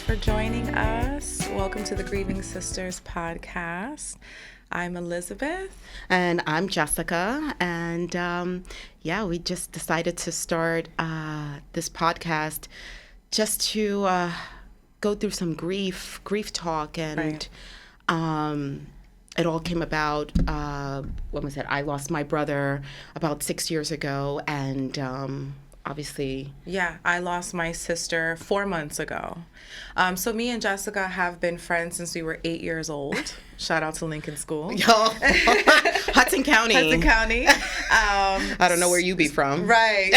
for joining us. Welcome to the Grieving Sisters podcast. I'm Elizabeth. And I'm Jessica. And we just decided to start this podcast just to go through some grief talk. And it all came about, when was it? I lost my brother about 6 years ago. And obviously. Yeah, I lost my sister 4 months ago. So me and Jessica have been friends since we were 8 years old. Shout out to Lincoln School. Yo, Hudson County. Hudson County. I don't know where you be from. Right.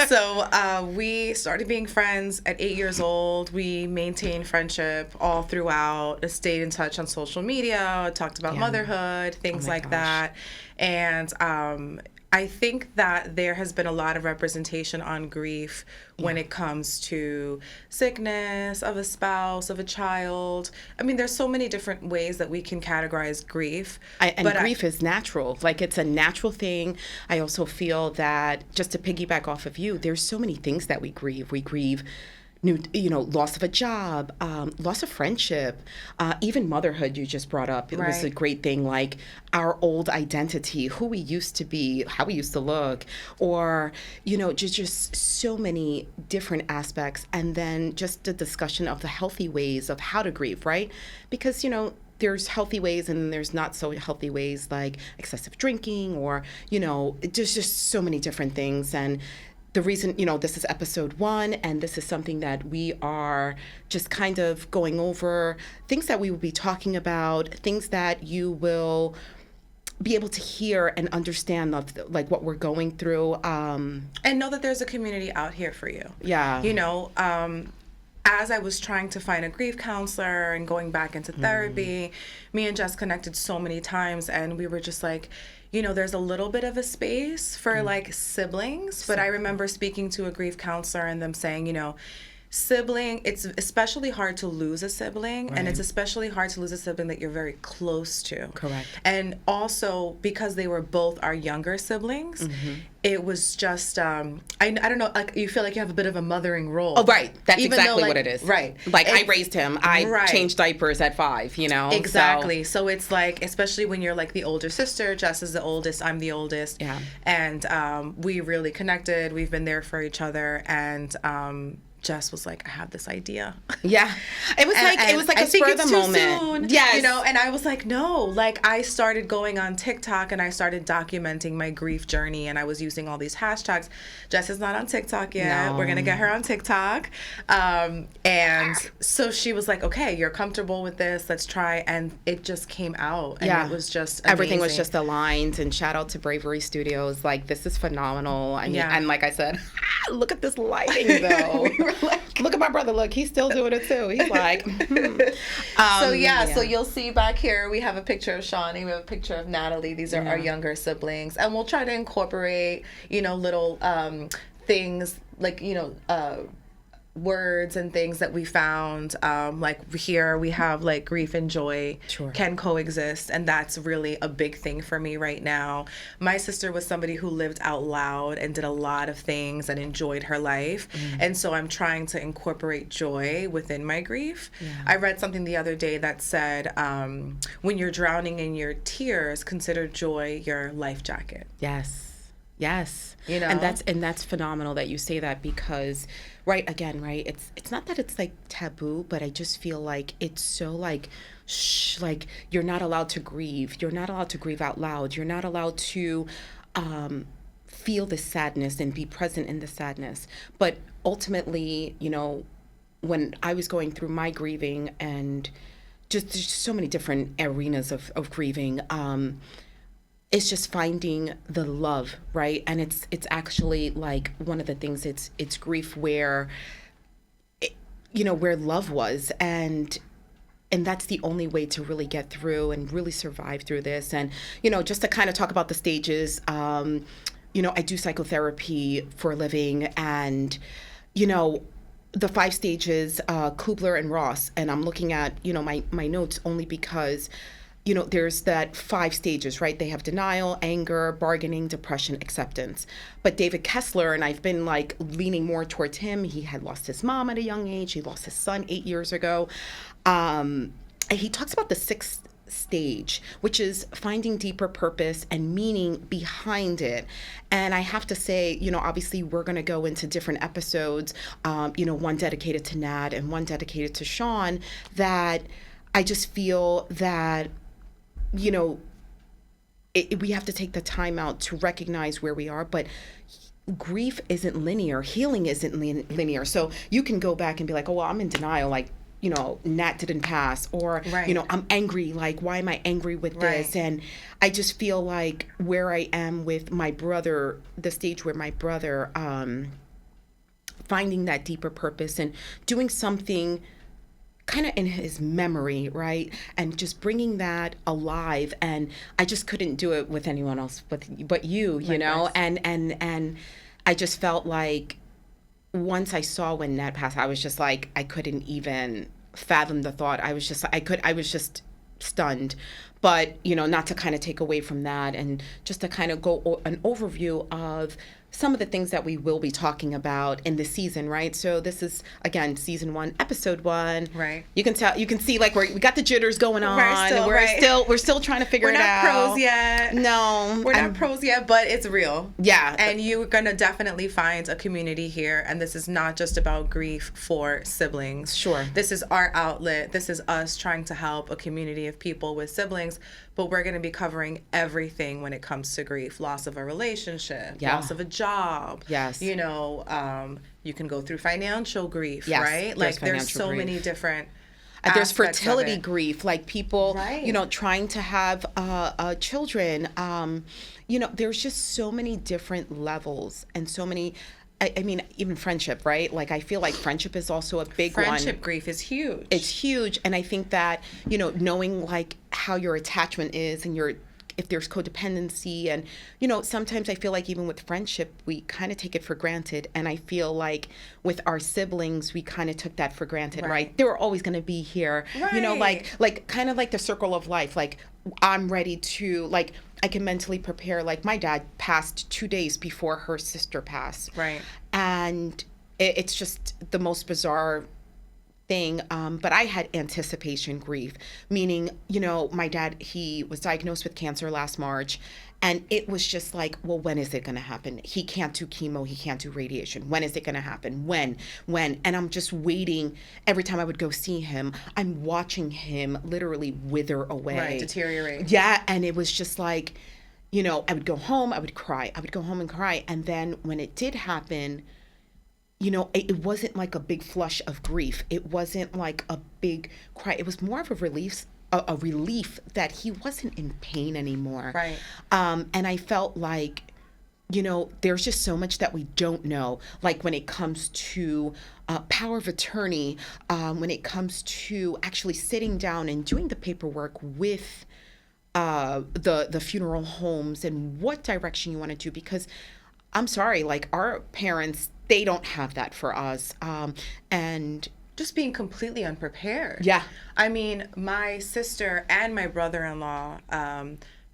So we started being friends at 8 years old. We maintained friendship all throughout. Stayed in touch on social media. Talked about motherhood, things like that. And I think that there has been a lot of representation on grief when it comes to sickness of a spouse, of a child. I mean, there's so many different ways that we can categorize grief. Grief is natural. Like, it's a natural thing. I also feel that, just to piggyback off of you, there's so many things that we grieve. We grieve loss of a job, loss of friendship, even motherhood you just brought up. It was a great thing, like our old identity, who we used to be, how we used to look, or, just so many different aspects. And then just the discussion of the healthy ways of how to grieve, right? Because, there's healthy ways and there's not so healthy ways, like excessive drinking or, there's just so many different things. And the reason, this is episode 1, and this is something that we are just kind of going over, things that we will be talking about, things that you will be able to hear and understand of, like, what we're going through. And know that there's a community out here for you. Yeah. As I was trying to find a grief counselor and going back into therapy, me and Jess connected so many times, and we were just like, there's a little bit of a space for like siblings, but I remember speaking to a grief counselor and them saying, sibling, it's especially hard to lose a sibling, and it's especially hard to lose a sibling that you're very close to. Correct. And also, because they were both our younger siblings, it was just, I don't know, like, you feel like you have a bit of a mothering role. Oh, right. That's Even exactly though, what it is. Right. Like, I raised him. I changed diapers at 5, Exactly. So it's like, especially when you're like the older sister, Jess is the oldest, I'm the oldest. Yeah. And we really connected. We've been there for each other. And Jess was like, I have this idea. Yeah. It was like a spur of the moment. Soon, yes. And I was like, no. Like, I started going on TikTok and I started documenting my grief journey, and I was using all these hashtags. Jess is not on TikTok yet. No. We're going to get her on TikTok. And so she was like, okay, you're comfortable with this. Let's try. And it just came out. And it was just amazing. Everything was just aligned. And shout out to Bravery Studios. Like, this is phenomenal. I mean, and like I said, look at this lighting, though. Look at my brother. Look, he's still doing it too. He's like, So you'll see back here, we have a picture of Shawnee. We have a picture of Natalie. These are our younger siblings. And we'll try to incorporate, little things like, words and things that we found. Like here we have like grief and joy can coexist, and that's really a big thing for me right now. My sister was somebody who lived out loud and did a lot of things and enjoyed her life, and so I'm trying to incorporate joy within my grief. I read something the other day that said, when you're drowning in your tears, consider joy your life jacket. Yes. And that's phenomenal that you say that, because it's not that it's like taboo, but I just feel like it's so like you're not allowed to grieve. You're not allowed to grieve out loud. You're not allowed to feel the sadness and be present in the sadness. But ultimately, when I was going through my grieving, and just there's so many different arenas of grieving, it's just finding the love, right? And it's actually like one of the things, it's grief where, where love was, and that's the only way to really get through and really survive through this. And, just to kind of talk about the stages, I do psychotherapy for a living, and, the 5 stages, Kubler and Ross, and I'm looking at, my notes only because there's that 5 stages, right? They have denial, anger, bargaining, depression, acceptance. But David Kessler, and I've been like leaning more towards him. He had lost his mom at a young age. He lost his son 8 years ago. He talks about the 6th stage, which is finding deeper purpose and meaning behind it. And I have to say, obviously we're going to go into different episodes, one dedicated to Nat and one dedicated to Sean, that I just feel that, we have to take the time out to recognize where we are, but grief isn't linear. Healing isn't linear. So you can go back and be like, oh, well, I'm in denial. Like, Nat didn't pass, or, right. I'm angry. Like, why am I angry with this? Right. And I just feel like where I am with my brother, the stage where my brother, finding that deeper purpose and doing something kind of in his memory, right? And just bringing that alive. And I just couldn't do it with anyone else but you, and I just felt like once I saw when Nat passed, I was just like, I couldn't even fathom the thought. I was just stunned. But, not to kind of take away from that, and just to kind of go an overview of some of the things that we will be talking about in this season, right? So this is, again, season 1, episode 1. Right. You can see like we got the jitters going on. We're still trying to figure it out. We're not pros yet. No. We're not pros yet, but it's real. Yeah. And you're going to definitely find a community here. And this is not just about grief for siblings. Sure. This is our outlet. This is us trying to help a community of people with siblings. But we're going to be covering everything when it comes to grief. Loss of a relationship, loss of a job. Yes. You can go through financial grief, yes. right? Like there's so many different there's fertility grief, like people, right. Trying to have children. There's just so many different levels and so many. I mean, even friendship, right? Like, I feel like friendship is also a big one. Friendship grief is huge. It's huge. And I think that, knowing, like, how your attachment is and if there's codependency. And, sometimes I feel like even with friendship, we kind of take it for granted. And I feel like with our siblings, we kind of took that for granted, right? They were always going to be here. Right. Like kind of like the circle of life. Like, I'm ready to, like, I can mentally prepare. Like, my dad passed 2 days before her sister passed. Right. And it's just the most bizarre thing. But I had anticipation grief, meaning, my dad, he was diagnosed with cancer last March. And it was just like, well, when is it going to happen? He can't do chemo. He can't do radiation. When is it going to happen? When? And I'm just waiting. Every time I would go see him, I'm watching him literally wither away. Right, deteriorate. Yeah, and it was just like, I would go home, I would cry. I would go home and cry. And then when it did happen, it wasn't like a big flush of grief. It wasn't like a big cry. It was more of a relief that he wasn't in pain anymore. Right. And I felt like, there's just so much that we don't know. Like when it comes to power of attorney, when it comes to actually sitting down and doing the paperwork with the funeral homes and what direction you want to do. Because I'm sorry, like our parents, they don't have that for us. And just being completely unprepared. Yeah. I mean, my sister and my brother-in-law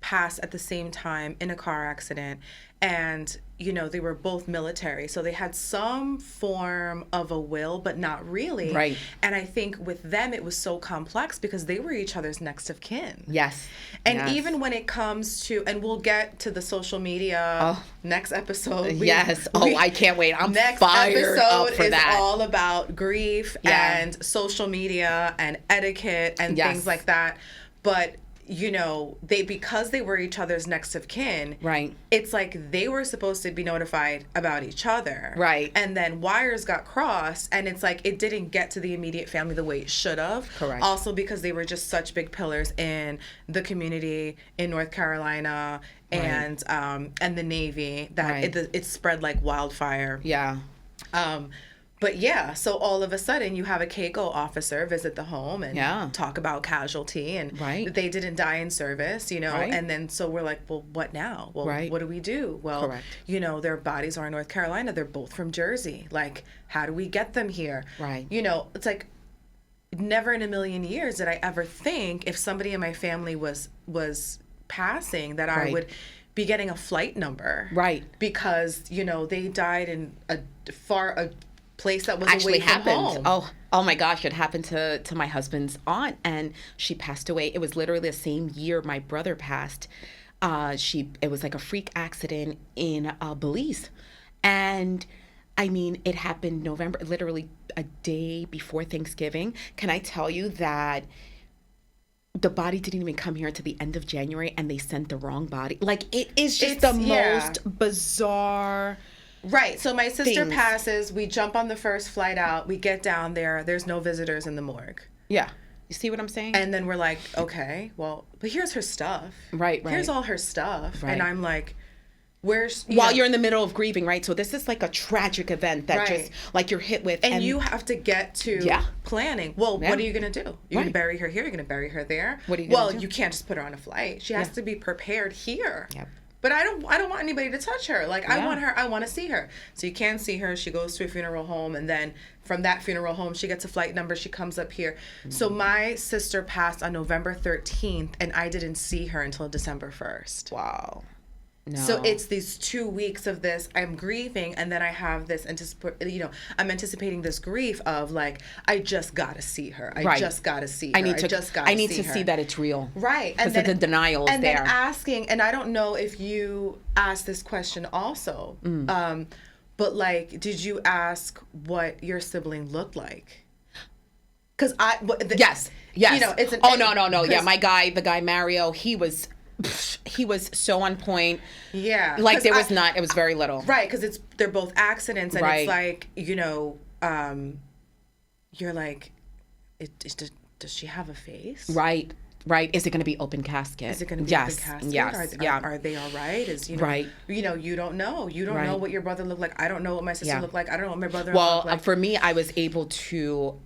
passed at the same time in a car accident. And, they were both military. So they had some form of a will, but not really. Right. And I think with them, it was so complex because they were each other's next of kin. Yes. And even when it comes to, and we'll get to the social media next episode. I can't wait. I'm next fired up for is that. all about grief and social media and etiquette and things like that. But because they were each other's next of kin, right? It's like they were supposed to be notified about each other, right? And then wires got crossed, and it's like it didn't get to the immediate family the way it should have. Correct. Also because they were just such big pillars in the community in North Carolina and the Navy that it spread like wildfire. Yeah. But so all of a sudden you have a KCO officer visit the home and talk about casualty and they didn't die in service, and then so we're like, well, what now? Well, what do we do? Well, their bodies are in North Carolina. They're both from Jersey. Like, how do we get them here? Right. It's like, never in a million years did I ever think if somebody in my family was passing that I would be getting a flight number. Right. Because, you know, they died in a place that was Actually away from home. Oh my gosh, it happened to my husband's aunt, and she passed away. It was literally the same year my brother passed. It was like a freak accident in Belize. And I mean, it happened November, literally a day before Thanksgiving. Can I tell you that the body didn't even come here until the end of January, and they sent the wrong body? Like, it's the most bizarre. Right. So my sister passes. We jump on the first flight out. We get down there. There's no visitors in the morgue. Yeah. You see what I'm saying? And then we're like, okay, well, but here's her stuff. Right. Here's all her stuff. Right. And I'm like, where's... While you're in the middle of grieving, right? So this is like a tragic event that just, like, you're hit with. And you have to get to planning. Well, what are you going to do? You're going to bury her here? You're going to bury her there? What are you going to do? Well, you can't just put her on a flight. She has to be prepared here. Yep. But I don't want anybody to touch her. Like, I want to see her. So you can see her. She goes to a funeral home, and then from that funeral home, she gets a flight number. She comes up here. Mm-hmm. So my sister passed on November 13th, and I didn't see her until December 1st. Wow. No. So it's these 2 weeks of this. I'm grieving, and then I have this I'm anticipating this grief of like, I just gotta see her. I just gotta see her. I need to see that it's real. Right. Because the denial is and there. And then asking, and I don't know if you asked this question also, but like, did you ask what your sibling looked like? Because yes. You know, it's an... No. Yeah, the guy Mario, he was so on point. Yeah. Like it was very little. Right, because they're both accidents, and it's like, you know, you're like, does she have a face? Right. Is it going to be open casket? Is it going to be open casket? Yes. Are they all right? You know, you don't know. You don't know what your brother looked like. I don't know what my sister looked like. I don't know what my brother looked like. For me, I was able to,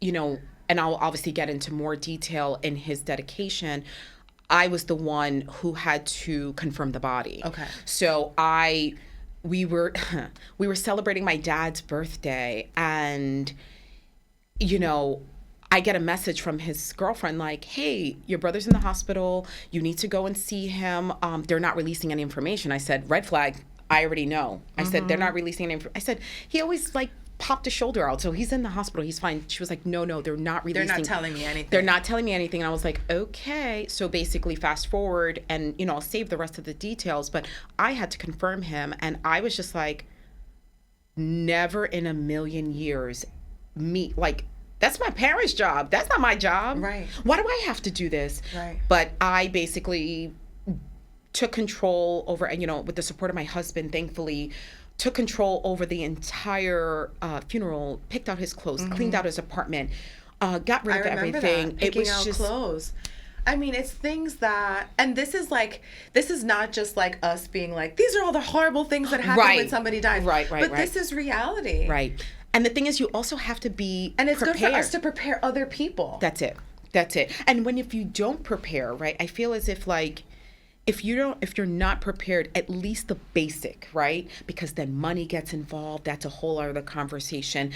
you know, and I'll obviously get into more detail in his dedication. I was the one who had to confirm the body. Okay. So we were celebrating my dad's birthday, and, you know, I get a message from his girlfriend like, hey, your brother's in the hospital. You need to go and see him. They're not releasing any information. I said, red flag. I already know. I said, they're not releasing any information. I said, he always like popped his shoulder out, so he's in the hospital, he's fine. She was like, no, they're not releasing. They're not telling me anything. They're not telling me anything. And I was like, okay. So basically fast forward, and, you know, I'll save the rest of the details, but I had to confirm him, and I was just like, never in a million years that's my parents' job. That's not my job. Right. Why do I have to do this? Right. But I basically took control over, you know, with the support of my husband, thankfully, took control over the entire funeral, picked out his clothes, cleaned out his apartment, got rid of everything. Picking out clothes. I mean, it's things that, and this is not just like us being like, these are all the horrible things that happen when somebody dies. Right. But this is reality. Right. And the thing is, you also have to be And it's prepared. good for us to prepare other people. That's it. And if you don't prepare, right, I feel as if like, if you're not prepared, at least the basic, right? Because then money gets involved. That's a whole other conversation.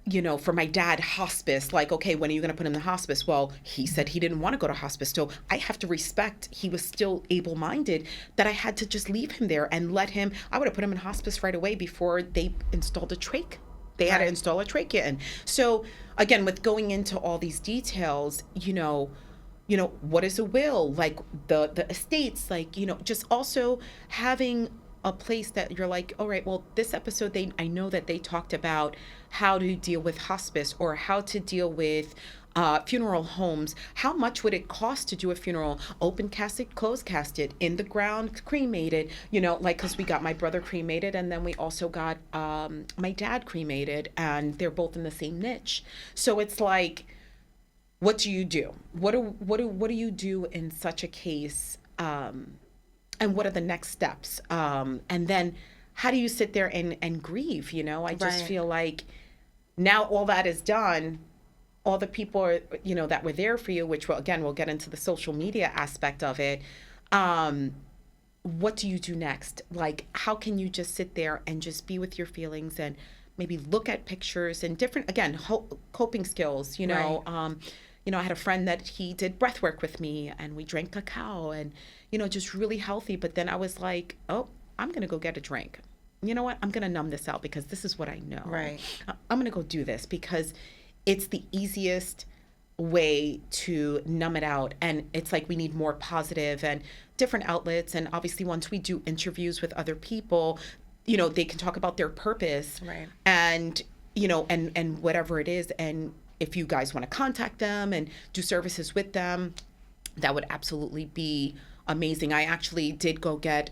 You know, for my dad, hospice, like, okay, when are you going to put him in the hospice? Well, he said he didn't want to go to hospice. So I have to respect, he was still able-minded, that I had to just leave him there and I would have put him in hospice right away before they installed a trach. They had to install a trachea in. So again, with going into all these details, you know, what is a will? Like the estates, like, you know, just also having a place that you're like, all right, well, this episode, I know that they talked about how to deal with hospice or how to deal with funeral homes. How much would it cost to do a funeral? Open casket, closed casket, in the ground, cremated, you know, like, because we got my brother cremated, and then we also got my dad cremated, and they're both in the same niche. So it's like, what do you do? What do you do in such a case? And what are the next steps? And then how do you sit there and grieve? You know, I just feel like now all that is done, all the people are, you know, that were there for you, which we'll get into the social media aspect of it. What do you do next? Like, how can you just sit there and just be with your feelings and maybe look at pictures and different, again, coping skills, you know. Right. I had a friend that he did breath work with me, and we drank cacao and, just really healthy. But then I was like, oh, I'm going to go get a drink. You know what? I'm going to numb this out because this is what I know. Right. I'm going to go do this because it's the easiest way to numb it out. And it's like we need more positive and different outlets. And obviously, once we do interviews with other people, they can talk about their purpose. Right. And, and whatever it is. And if you guys want to contact them and do services with them, that would absolutely be amazing. I actually did go get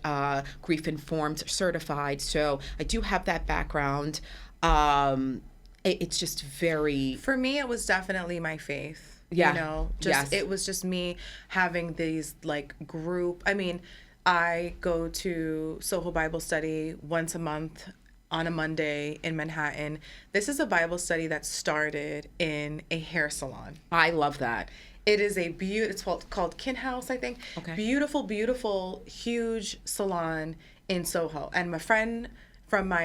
Grief Informed certified, so I do have that background. It's just very... For me, it was definitely my faith. Yeah. Yes. It was just me having these like group. I mean, I go to Soho Bible Study once a month on a Monday in Manhattan. This is a Bible study that started in a hair salon. I love that. It is it's called Kin House, I think. Okay. Beautiful, beautiful, huge salon in Soho. And my friend from I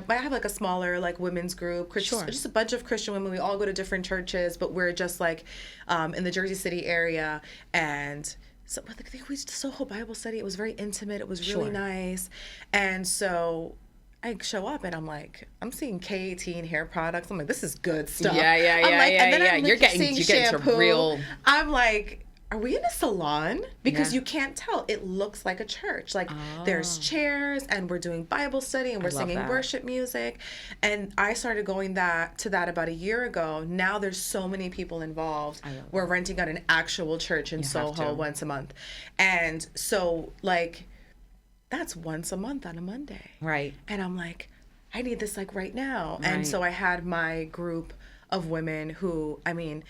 have like a smaller like women's group, Sure. Just a bunch of Christian women. We all go to different churches, but we're just like in the Jersey City area. And so I think we did Soho Bible Study. It was very intimate. It was really nice. And so I show up and I'm like, I'm seeing K18 hair products. I'm like, this is good stuff. Yeah. And then I'm you're getting shampoo. To real. I'm like, are we in a salon? Because you can't tell. It looks like a church. Like there's chairs and we're doing Bible study and we're singing worship music. And I started going to that about a year ago. Now there's so many people involved. We're renting out an actual church in Soho once a month. And so like, that's once a month on a Monday. Right. And I'm like, I need this like right now. Right. And so I had my group of women who, I mean,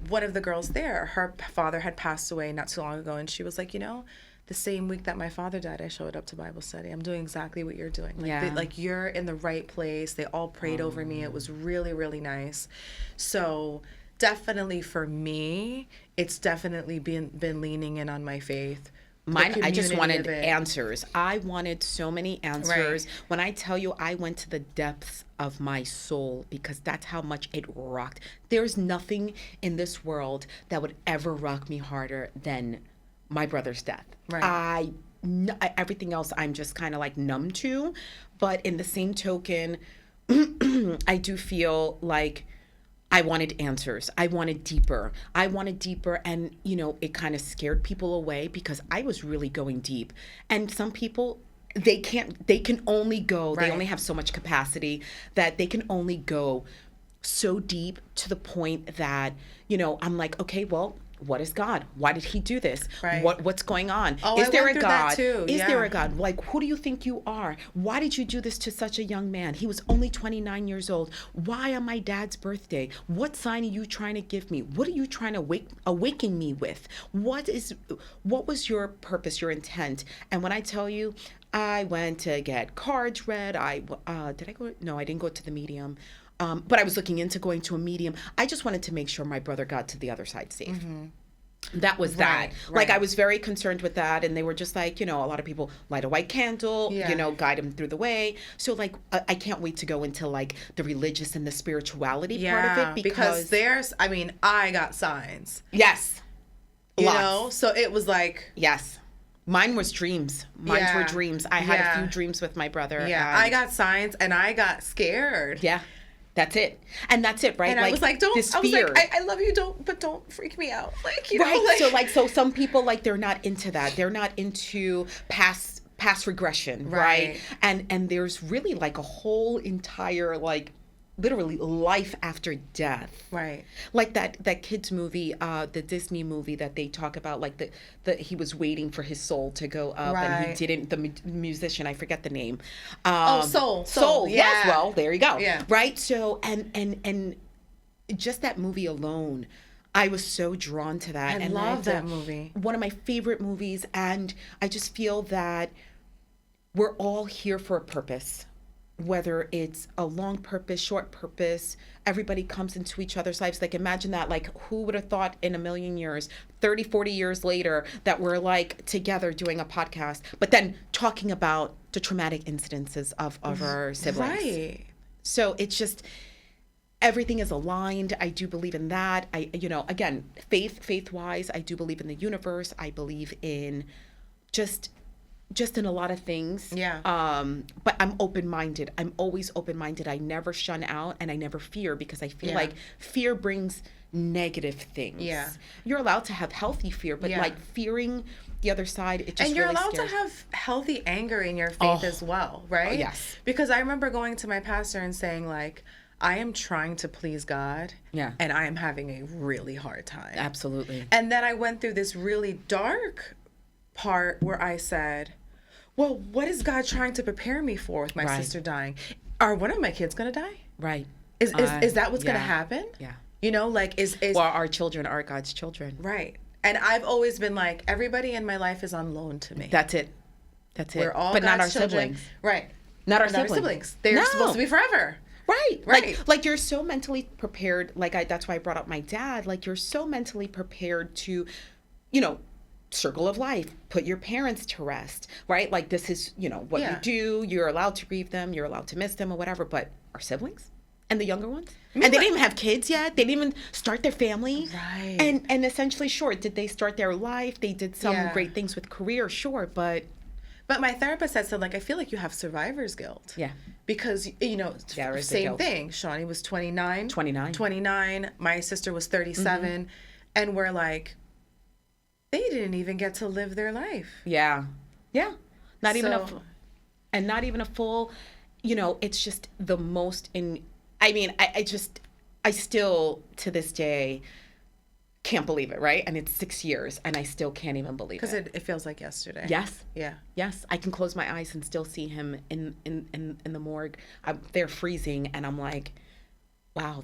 one of the girls there, her father had passed away not too long ago. And she was like, the same week that my father died, I showed up to Bible study. I'm doing exactly what you're doing. Like, you're in the right place. They all prayed over me. It was really, really nice. So definitely for me, it's definitely been leaning in on my faith. Mine, I just wanted answers. I wanted so many answers. Right. When I tell you I went to the depths of my soul because that's how much it rocked. There's nothing in this world that would ever rock me harder than my brother's death. Right. Everything else I'm just kind of like numb to. But in the same token, I do feel like I wanted answers. I wanted deeper. And, it kind of scared people away because I was really going deep. And some people, they can only go, they only have so much capacity that they can only go so deep to the point that, I'm like, okay, well, what is God? Why did he do this? Right. What's going on? Oh, Is there a God? That too. Is there a God? Like, who do you think you are? Why did you do this to such a young man? He was only 29 years old. Why on my dad's birthday? What sign are you trying to give me? What are you trying to awaken me with? What was your purpose, your intent? And when I tell you, I went to get cards read. Did I go? No, I didn't go to the medium. But I was looking into going to a medium. I just wanted to make sure my brother got to the other side safe. Mm-hmm. That was that. Right. Like, I was very concerned with that. And they were just like, a lot of people light a white candle, guide him through the way. So, like, I can't wait to go into, like, the religious and the spirituality part of it. Because I got signs. Yes. So it was like... Yes. Mine was dreams. Mine were dreams. I had a few dreams with my brother. Yeah, I got signs and I got scared. Yeah. That's it. And that's it, right? And I was like, I love you, but don't freak me out. So some people, like, they're not into that. They're not into past regression, right? And there's really like a whole entire, like, literally life after death. Right. Like that kids movie, the Disney movie that they talk about, like the he was waiting for his soul to go up and he didn't, the musician, I forget the name. Soul. Yeah. Yes, well, there you go. Yeah. Right? So, and just that movie alone, I was so drawn to that. I love that movie. One of my favorite movies. And I just feel that we're all here for a purpose. Whether it's a long purpose, short purpose, everybody comes into each other's lives. Like, imagine that. Like, who would have thought in a million years, 30, 40 years later, that we're, like, together doing a podcast, but then talking about the traumatic incidences of our siblings. Right. So it's just, everything is aligned. I do believe in that. Again, faith-wise, I do believe in the universe. I believe in just in a lot of things. Yeah. But I'm open-minded. I'm always open-minded. I never shun out and I never fear, because I feel like fear brings negative things. Yeah. You're allowed to have healthy fear, but like fearing the other side, it just and you're really allowed scares. to have healthy anger in your faith as well, right? Yes. Because I remember going to my pastor and saying, like, I am trying to please God, and I am having a really hard time. Absolutely. And then I went through this really dark part where I said, well, what is God trying to prepare me for with my sister dying? Are one of my kids going to die? Right. Is that what's going to happen? Yeah. You know, like, well, our children are God's children. Right. And I've always been like, everybody in my life is on loan to me. That's it. We're all but God's not our children. Siblings. Right. Not our siblings. They're supposed to be forever. Right. Right. Like you're so mentally prepared. That's why I brought up my dad. Like, you're so mentally prepared to, circle of life, put your parents to rest, right? Like, this is, what you do. You're allowed to grieve them. You're allowed to miss them or whatever. But our siblings and the younger ones, and they didn't even have kids yet. They didn't even start their family. Right. And essentially, sure, did they start their life? They did some great things with career, sure, but my therapist said, so, like, I feel like you have survivor's guilt. Yeah. Because, same thing. Shawnee was 29. 29. My sister was 37. And we're like, they didn't even get to live their life. Yeah. Yeah. Not even a full, it's just the most I still, to this day, can't believe it, right? And it's 6 years, and I still can't even believe it. Because it feels like yesterday. Yes. Yeah. Yes. I can close my eyes and still see him in the morgue. They're freezing, and I'm like, wow,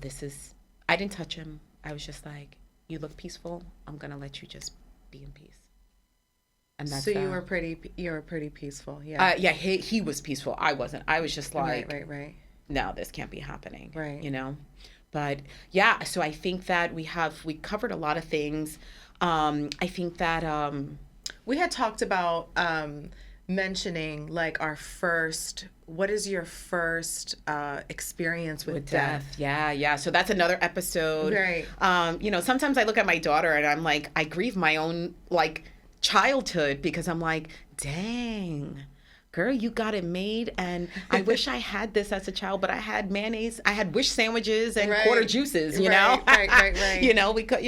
I didn't touch him. I was just like, you look peaceful. I'm going to let you just be in peace. And that's so you were pretty peaceful. Yeah. Yeah, he was peaceful. I wasn't. I was just like, right. No, this can't be happening. Right. But yeah, so I think that we covered a lot of things. I think that we had talked about mentioning, like, what is your first experience with death? Yeah. So that's another episode. Right. Sometimes I look at my daughter and I'm like, I grieve my own, like, childhood, because I'm like, dang, girl, you got it made, and I wish I had this as a child, but I had mayonnaise, I had Wish sandwiches and quarter juices, know? Right. We could,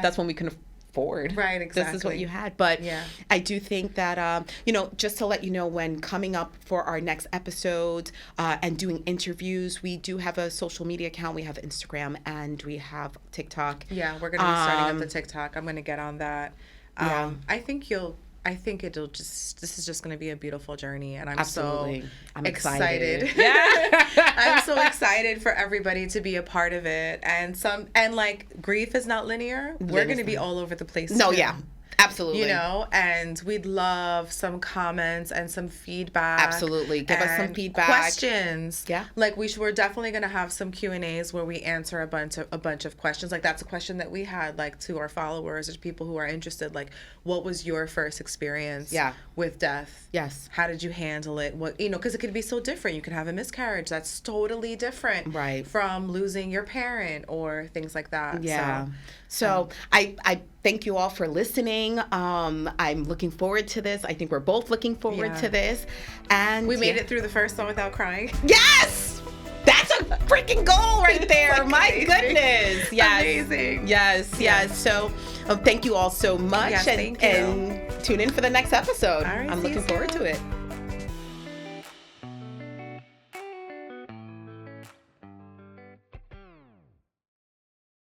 that's when we can afford. Right, exactly. This is what you had. But I do think that, just to let you know, when coming up for our next episode and doing interviews, we do have a social media account. We have Instagram and we have TikTok. Yeah, we're going to be starting up the TikTok. I'm going to get on that. I think this is just going to be a beautiful journey, and I'm excited. Yeah. I'm so excited for everybody to be a part of it. And like, grief is not linear. We're going to be all over the place. No, too. yeah. Absolutely. And we'd love some comments and some feedback. Absolutely. Give us some feedback. Questions. Yeah. Like, we're definitely going to have some Q&As where we answer a bunch of questions. Like, that's a question that we had, like, to our followers or people who are interested. Like, what was your first experience with death? Yes. How did you handle it? What, because it could be so different. You could have a miscarriage. That's totally different. Right. From losing your parent or things like that. Yeah. So I thank you all for listening. I'm looking forward to this. I think we're both looking forward to this. And we made it through the first one without crying. Yes! That's a freaking goal right there. Like, my amazing. Goodness. Yes. Amazing. Yes. So thank you all so much. Yes, and tune in for the next episode. All right, I'm looking forward to it.